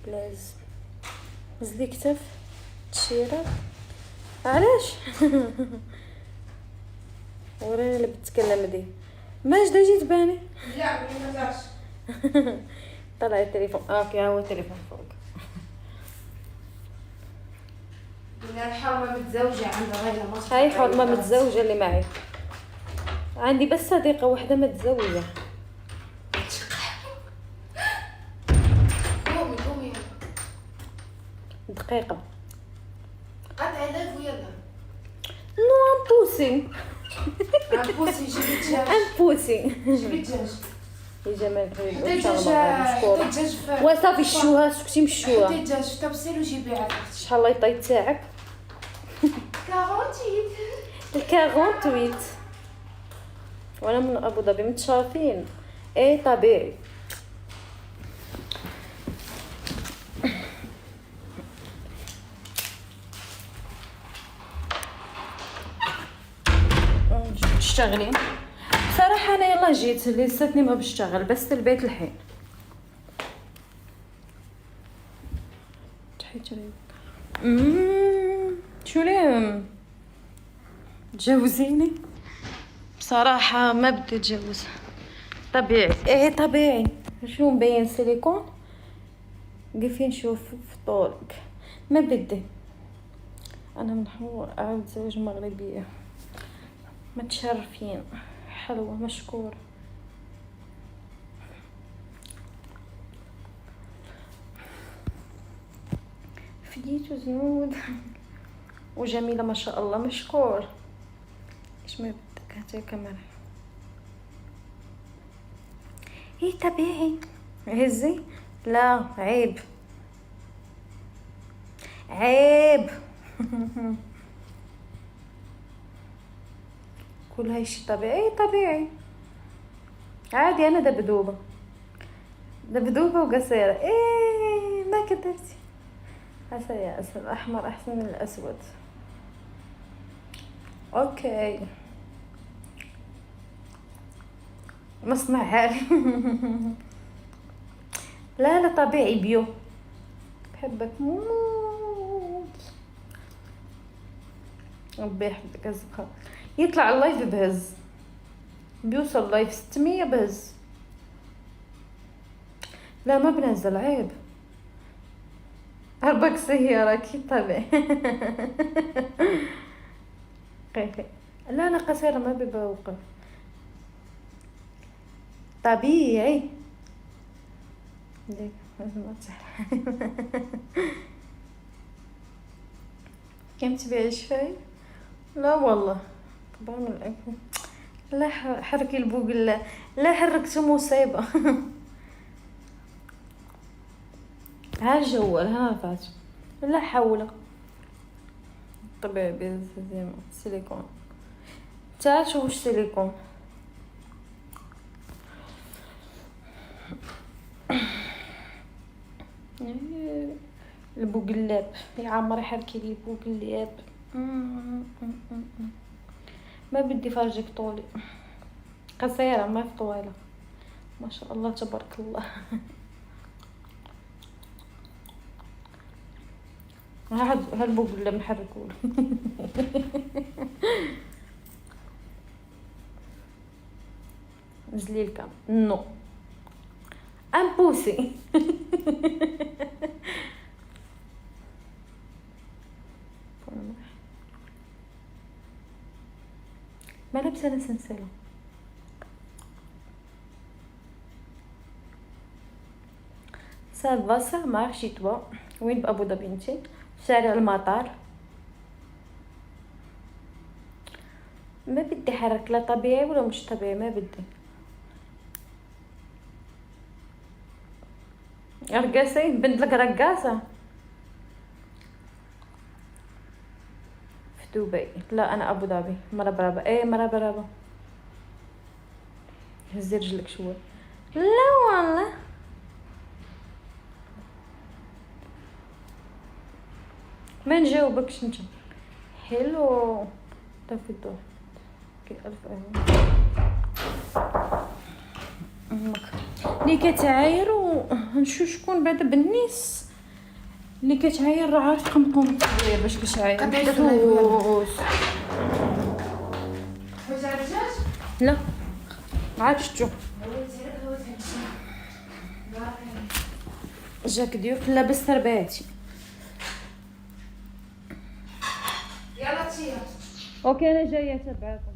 بلاز زلي كتف تشيرات علاش وراني اللي بتكلم دي ماجده جيت باني لا ما جاش. طلع التليفون اوكي هو التليفون فوق. انا الحرمه متزوجه عند غير مصر. هاي حرمه متزوجه اللي معي، عندي بس صديقه واحده متزوجه. قومي دقيقه قطعي لايف ويلا. نو ام بوسي عبوسي جيبي دجاج. ام بوسي جيبي دجاج. يا جمال حتى ان شاء الله مشكوره. دجاج وصافي الشوها سكتي من الشوها حتى دجاج في طبسيل وجيبي عاد. شحال الله يطيب تاعك 48. ال 48 وانا من ابو ظبي متشافين ايه طبيعي. تشتغلين بصراحه انا يلا جيت لساتني ما بشتغل بس البيت الحين تحيت شو ليه تجوزيني بصراحه ما بدي اتجوز طبيعي ايه طبيعي شو مبين سيليكون قفين نشوف في طولك ما بدي انا من حور اعود زوج مغربيه متشرفين حلوة مشكور. فديتو زنود وجميلة ما شاء الله مشكور. ايش ما بدك هاتي كمان ايه طبيعي هزي لا عيب عيب كل هاي شي طبيعي طبيعي عادي انا دبدوبة وقصيرة ايه ما كدرتي هسا يا اسد الاحمر احسن من الاسود اوكي مصنع حالي لا طبيعي بيو بحبك موت ربي يحبك ازبخة يطلع اللايف بهز بيوصل لايف 600 بهز لا ما بنزل عيب هربك سيارة كي طبيعي لا انا قصيرة ما ببوقف طبيعي ليك ما تصح كم تبيعي شفاي لا والله بعمل الاكل لا حركي البوق لا حركته مصيبه ها الجوال ها فات لا حول طبيعي زي سيليكون تعال شوف واش سيليكون البوقلاب يا عمري حركي لي بوقلاب ما بدي فرجك طولي قصيرة ما في طويلة ما شاء الله تبارك الله هالبوق اللي بنحركوا نزلي الكام نو ام بوسي ما لابسه انا سلسله سافا سا مارشي توا وين بابو ظبي انتي شارع المطار ما بدي حرك لا طبيعي ولا مش طبيعي ما بدي رقاصين بنت لك رقاصه في دبي لا انا ابو ظبي مرة برابا ايه مرة برابا هزي رجلك شوي لا والله ما نجاوبكش انت حلو طفي الضوء كي الف امك اللي كتعاير ونشوف شكون بعدا بالنيس اللي كتعاير راه عارف قمقوم التصوير باش كتعاير قطعي محسوس. حوت على الدجاج لا عاد شفتو جاك ديوك لابس ترباتي. يلا تيا. اوكي انا جايه تبعكم.